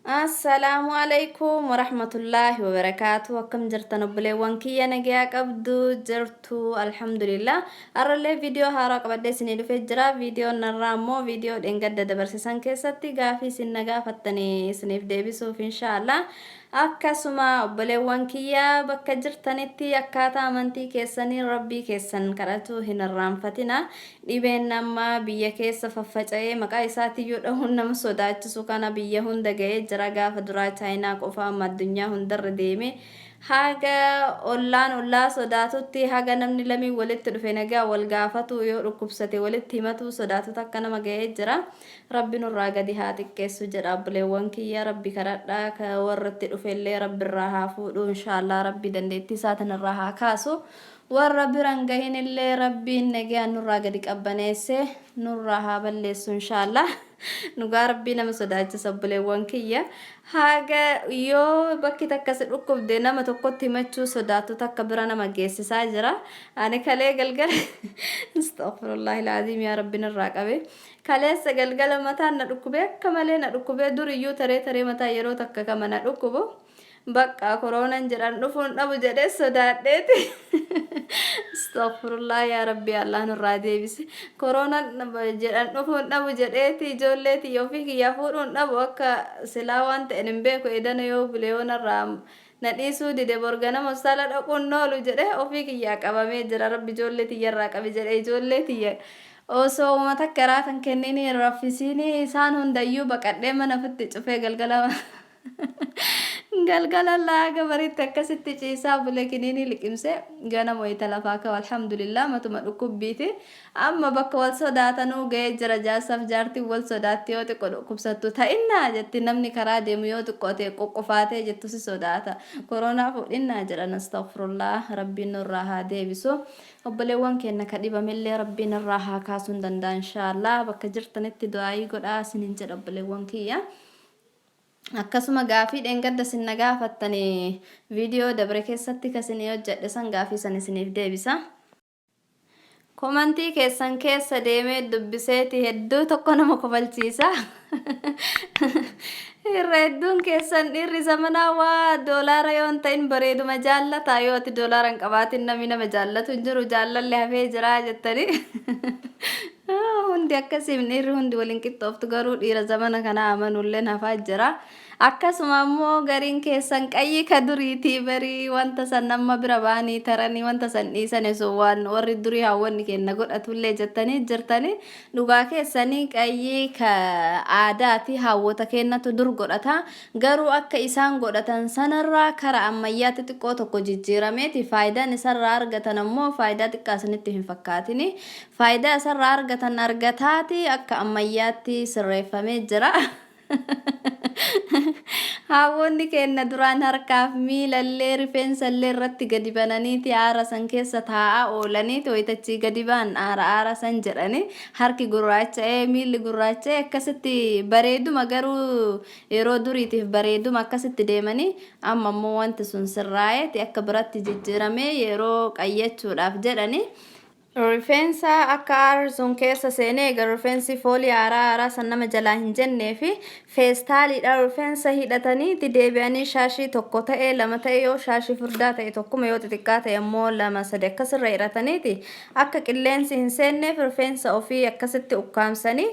السلام عليكم ورحمة الله وبركاته وكم جرتنا بليوان كي نجيا قبضو جرتو الحمد لله أرى فيديو هارق بدي سنيد في جرا فيديو نرامو فيديو دينجد دبرسيسان كيستي غافي سنغا فتني سنيف ديبسوف إن شاء الله akkasuma obboleewwan kiyyaa bakka jirtanitti akkaataa amantii keessanii rabbii keessan kadhatu hin irraanfatina dhibeen nama biyya keessa faffaca'ee maqaa isaatiyyuu dhahuun nama sodaachisu kana biyya hunda ga'ee jira gaafa duraa chaayinaa qofa amma addunyaa hundarra deeme haga ollaan ollaa sodaatutti haga namni lamii walitti dhufe nagaa wal gaafatu yoo dhukkubsate walitti himatu sodaatu akka nama ga'ee jira rabbi nurraa gadi haa xiqqeessu jedha obboleewwan kiyya rabbi kadhadhaa ka warratti dhufellee rabbi irraa haa fuudhu inshaallah rabbi dandeettii isaatiin irraa haa kaasu warra biran gahinillee rabbiin nagaa nurraa gadi qabbaneesse nurraa haa balleessu inshaallah nugaa rabbii nama sodaachisa obboleewwan kiyya haga yoo bakki takkas dhukkubde nama tokkotti himachuu sodaatu takka bira nama geessisaa jira ani kalee galgala astaghfirullahi alazim yaa rabbi nurraa qabe kaleessa galgala mataan na dhukkube akka malee na dhukkube duriyyuu taree mataa yeroo takka kama na dhukkubu bakka koronan jedhan dhufuun dhabu jedhee sodaadheeti astaghfirullah yaa rabbi allah nurraa deebise koronan jedhan dhufuun dhabu jedheeti ijoolleeti yoo fi kiyyaa fuudhuun dhabu akka silaa waan ta'en hin beeku edana yoo buleeyoonarraa na dhiisuu dide borganama sala dhaquun noolu jedhe ofii kiyyaa qabamee jira rabbi ijoollee tiyyarraa qabe jedhe ijoollee tiyya osoo uummata karaatan kennini raffisiini isaan hundayyuu baqadhee mana fitti cufee galgala galgala laaga baritti akkasitti ciisaa bule kiniini liqimse ganama wayita lafaa ka alhamdulillah matuma dhukkubbiiti amma bakka wal sodaatanuu ga'ee jira jaarsaaf jaartii wal sodaatti yoo xiqqoo dhukkubsattu ta'innaa jetti namni karaa deemu yoo xiqqoote qoqqofaatee jettu si sodaata koronaa fuudhinnaa jedhan astaghfirullah rabbiin nurraa haa deebisu obboleewwan keenya ka dhibamillee rabbiin irraa haa kaasuu hin danda'a inshaallah bakka jirtanitti du'aayii godhaa isiniin jedha obboleewwan kiyya akkasuma gaafii dheengadda sinna gaafattanii viidiyoo dabre keessatti kasinii hojjedhe san gaafii san isiniif deebisa komantii keessan keessa deemee dubbiseeti hedduu tokko nama kofalchiisa irra hedduun keessan dhiirri zamanaa waa doolaara yoo hin ta'in bareeduma jaallataa yoo ati doolaara hin qabaatin namni nama jaallatu hin jiru jaalallee hafee jiraa jettanii hundi akkasiin dhiirri hundi waliin qixxooftu garuu dhiira zamana kana amanullee hafaa jira akkasuma immoo gariin keessan qayyii ka duriitii barii wanta san nama bira baanii taranii wanta san dhiisane sun waan warri durii hawwanni kenna godhatullee jettanii jirtanii dhugaa keessanii qayyii ka aadaati hawwota kennatu dur godhata garuu akka isaan godhatan sanarraa kara ammayyaatti xiqqoo tokko jijjiirameeti faayidaan isarraa argatan ammoo faayidaa xiqqaa isinitti hin fakkaatini faayidaa isarraa argatan argataati akka ammayyaatti sirreeffamee jira hawwonni kenna duraan harkaaf miilallee rifeensallee irratti gadi bananiiti aara san keessa taa'aa oolaniiti wayitachii gadi baan aara san jedhani harki gurraacha'ee miilli gurraacha'ee akkasitti bareeduma garuu yeroo duriitiif bareeduma akkasitti deemanii amma ammoo wanti sun sirraa'eeti akka biratti jijjiiramee yeroo qayyachuudhaaf jedhani rifeensa akka aarsuun keessa seenee egaa rifeensi foolii aaraa san nama jalaa hin jennee fi feestaaliidha rifeensa hidhataniiti deebi'anii shaashii tokko ta'ee lama ta'ee yoo shaashii furdaa ta'e tokkuma yoo xixiqqaa ta'e immoo lama sadi akkasirra hidhataniiti akka qilleensi hin seenneef rifeensa ofii akkasitti ukkaamsanii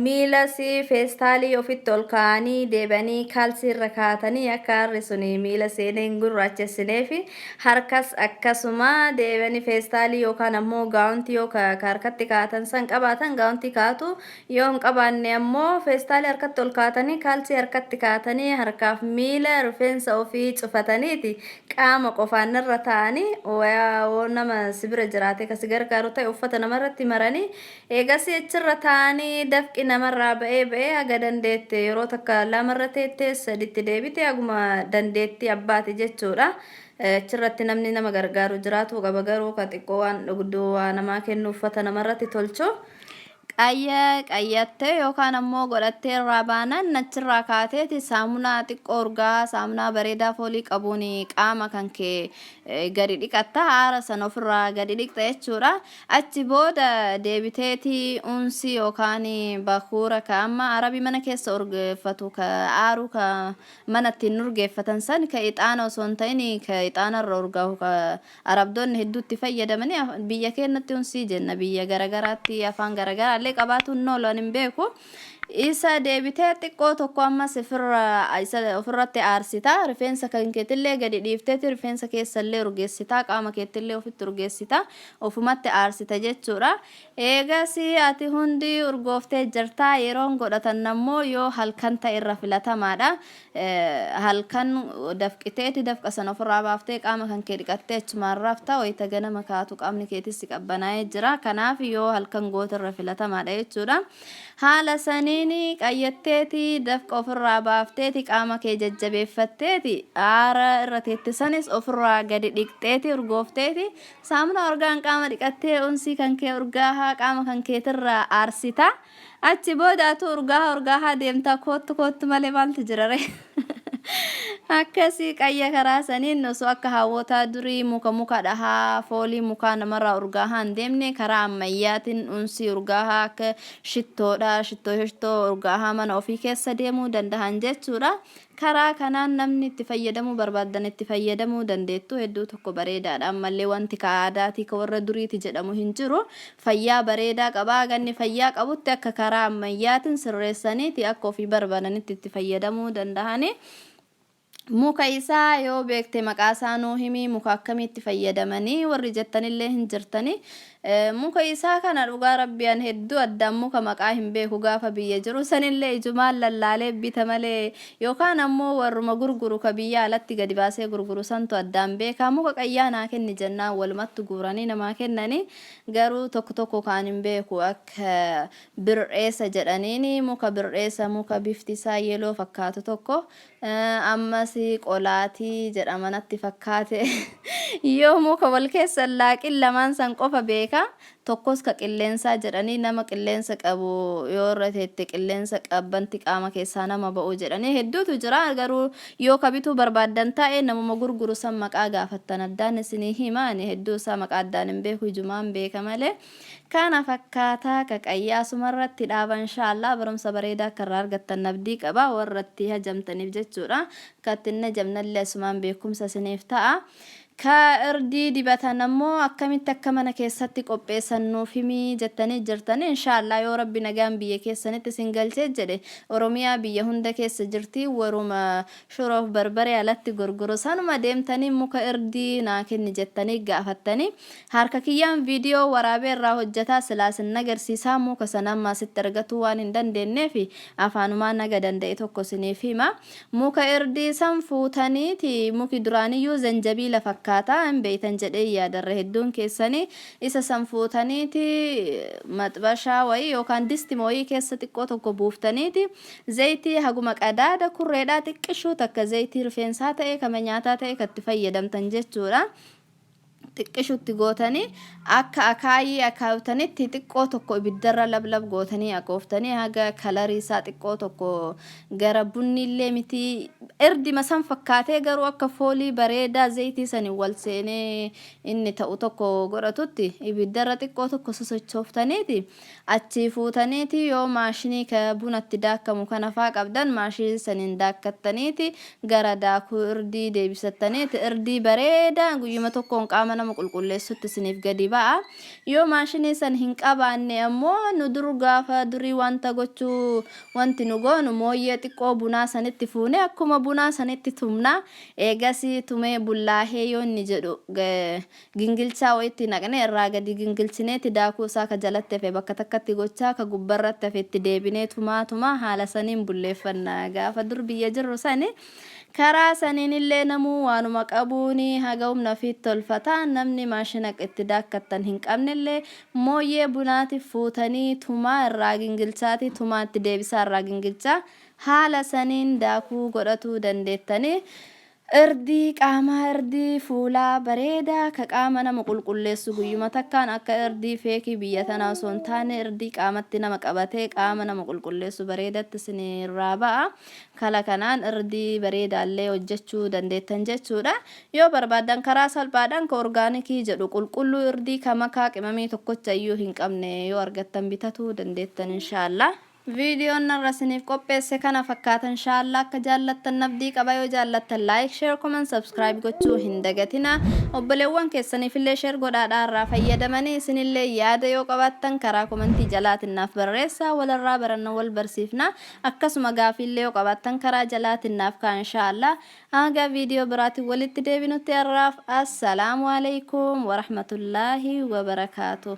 miilas feestaalii ofitti ol kaa'anii deebi'anii kaalsii irra kaa'atanii akka aarri suni miila seenee hin gurraachessinee fi harkas akkasuma deebi'anii feestaalii yookaan ammoo gaawuntii yoo harkatti kaa'atan san qabaatan gaawuntii kaa'atu yoo hin qabaanne ammoo feestaalii harkatti ol kaa'atanii kaalsii harkatti kaa'atanii harkaaf miila rifeensa ofii cufataniiti qaama qofaan irra taa'anii wayaa nama sibira jiraate kasi gargaaru ta'e uffata namarratti maranii eegas achirra taa'anii dafqi namarraa ba'ee haga dandeette yeroo takka lamarra teettee saditti deebite haguma dandeetti abbaati jechuudha. Achirratti namni nama gargaaru jiraatu qaba garuu ka xiqqoo waan dhugduu waa namaa kennu uffata namarratti tolchu qayyattee yookaan ammoo godhattee irraa baanaan achirraa kaateeti saamunaa xiqqoo urgaa saamunaa bareedaa foolii qabuun qaama kan kee gadi dhiqatta haara san ofirraa gadi dhiqxa jechuudha. Achi booda deebiteeti unsi yookaan bakuura ka amma arabii mana keessa urgeeffatu ka aaru ka mana ittiin urgeeffatan san ka ixaana osoo hin ta'in ka ixaanarra urgaahu ka arabdoonni hedduutti fayyadamanii biyya keenyatti unsi jenna biyya garagaraatti afaan garagaraa qabaatuun noolon hin beeku isa deebitee xiqqoo tokko ammas ofirratti aarsita rifeensa kan keetillee gadi dhiifteeti rifeensa keessallee urgeessita qaama keetillee ofitti urgeessita ofumatti aarsita jechuudha. Eegas ati hundi urgooftee jirtaa yeroon godhatan ammoo yoo halkan ta'e irra filatamaadha. Halkan dafqiteeti dafqa san ofirraa baaftee qaama kan kee dhiqattee achumaan rafta wayita ganama kaatu qaamni keetis qabbanaa'ee jira. Kanaaf yoo halkan goote irra filatamaadha jechuudha. Haala saniin qayyatteeti dafqa ofirraa baafteeti qaama kee jajjabeeffatteeti aara irra teettisanis ofirraa gadi dhiqxeeti urgoofteeti saamuna urgaan qaama dhiqattee unsii kan kee urgaahaa qaama kan keetirraa aarsita. Achi boodaatu urgaahaa deemtaa kootu malee maaltu jirare. Akkasii qayya karaa saniin osoo akka hawwataa durii muka dhahaa foolii mukaa namarraa urgaahaa hin deemne karaa ammayyaatiin unsi urgaahaa akka shittoo urgaahaa mana ofii keessa deemuu dandahan jechuudha. Karaa kanaan namni itti fayyadamuu barbaadan itti fayyadamuu dandeettu hedduu tokko bareedaadha. Ammallee wanti ka aadaatii ka warra duriiti jedhamu hin jiru. Fayyaa bareedaa qabaa ganni fayyaa qabutti akka karaa ammayyaatiin sirreessaniiti akka ofii barbaadanitti itti fayyadamuu dandahani. Muka isaa yoo beekte maqaa isaa nuu himi muka akkamitti fayyadamanii warri jettanillee hin jirtani. Muka isaa kana dhugaa rabbiyan hedduu addaan muka maqaa hin beeku gaafa biyya jiru sanillee ijumaan lallaalee bita malee yookaan ammoo warruma gurguru ka biyya alatti gadi baasee gurguru santu addaan beeka. Muka qayyaa naa kenni jennaan walumatti guuranii namaa kennanii garuu tokko kaan hin beeku akka bir'eessa jedhaniini muka bir'eessa muka bifti isaa yeeloo fakkaatu tokko ammas qolaatii jedhamanatti fakkaate yoo muka wal keessa laaqin lamaan san qofa beeka. Tokkos ka qilleensaa jedhanii nama qilleensa qabu yoo irrateette qilleensa qabbanti qaama keessaa nama ba'u jedhanii hedduutu jira garuu yoo kabituu barbaadan ta'e namuma gurguru san maqaa gaafattan addaan isinii himaan hedduu isaa maqaa addaan hin beeku ijumaan beeka malee. Kana fakkaataa ka qayyaa sumarratti dhaaban inshallah barumsa bareedaa akka irraa argattan nabdii qaba warratti hajamtaniif jechuudha. Kattinna jamnallee sumaan beekumsa isiniif ta'a. Ka irdii dibatan ammoo akkamitti akka mana keessatti qopheessannuuf himi jettanii jirtanii inshallah yoo rabbi nagaan biyya keessanitti isin galchee jedhe Oromiyaa biyya hunda keessa jirti waruma shuroof barbaree alatti gurguru sanuma deemtanii muka irdii naa kenni jettanii gaafattanii harka kiyyaan viidiyoo waraabee irraa hojjetaa silaasin agarsiisaa muka sanammaa sitti argatu waan hin dandeenyeef afaanumaan naga danda'e tokko isiniif hima. Muka irdii san fuutaniiti muki duraaniyyuu zanjabiila fakkaataa hin beeytan jedhee yaadarra hedduun keessanii isa san fuutaniiti maxbashaa wayii yookaan distii wayii keessa xiqqoo tokko buuftaniiti zayitii haguma qadaada kurreedhaa xiqqishuu takka zayitii rifeensaa ta'e kama nyaataa ta'e katti fayyadamtan jechuudha. xiqqishutti gootanii akka akaayii akaayutanitti xiqqoo tokko ibiddarra lablab gootanii akooftanii haga kalarii isaa xiqqoo tokko gara bunniillee miti irdi masan fakkaatee garuu akka foolii bareedaa zayitii sanii wal seenee inni ta'u tokko godhatutti ibiddarra xiqqoo tokko sosochooftaniiti achi fuutaniiti yoo maashinii ka bunatti daakkamu kana faa qabdan maashinii saniin daakkattaniiti gara daakuu irdii deebisattaniiti irdii bareedaa guyyuma tokkoon qaama nama qulqulleessutti isiniif gadi ba'a. Yoo maashinii san hin qabaanne ammoo nu dur gaafa durii wanta gochuu wanti nu goonu mooyyee xiqqoo bunaa sanitti fuune akkuma bunaa sanitti tumna eegasii tumee bullaahee yoo inni jedhu gingilchaa wayitti naqne irraa gadi gingilchineeti daakuu isaa ka jalatti hafe bakka takkatti gochaa ka gubbarratti hafe itti deebinee tumaa haala saniin bulleeffanna gaafa dur biyya jirru sani karaa saniin illee namuu waanuma qabuuni haga humna ofiitti tolfataa namni maashina itti daakkattan hin qabnellee mooyyee bunaati fuutanii tumaa irraa gingilchaati tumaa itti deebisaa irraa gingilchaa haala saniin daakuu godhatuu dandeettanii Irdii qaamaa irdii fuulaa bareedaa ka qaama nama qulqulleessu guyyuma takkaan akka irdii feekii biyya tanaa osoo hin taane irdii qaamatti nama qabatee qaama nama qulqulleessu bareedatti isinirraa ba'a. Kala kanaan irdii bareedaallee hojjechuu dandeettan jechuudha. Yoo barbaadan karaa salphaadhaan ka orgaanikii jedhu qulqulluu irdii ka makaa qimamii tokkocha iyyuu hin qabne yoo argattan bitatuu dandeettan inshaallah. Videoon narra isiniif qopheesse kana fakkaata inshaallah akka jaallattan nabdii qaba yoo jaallattan like share comment subscribe gochuu hin dagatina obboleewwan keessaniif illee share godhaadhaa irraa fayyadamanii isinillee yaada yoo qabaattan karaa komentii jalaatiin naaf barreessaa walirraa barannoo wal barsiifna akkasuma gaafiillee yoo qabaattan karaa jalaatiin naaf kaa inshaallah haga video biraatiin walitti deebinutti har'aaf assalaamu alaykum wa rahmatullaahi wa barakaatuh.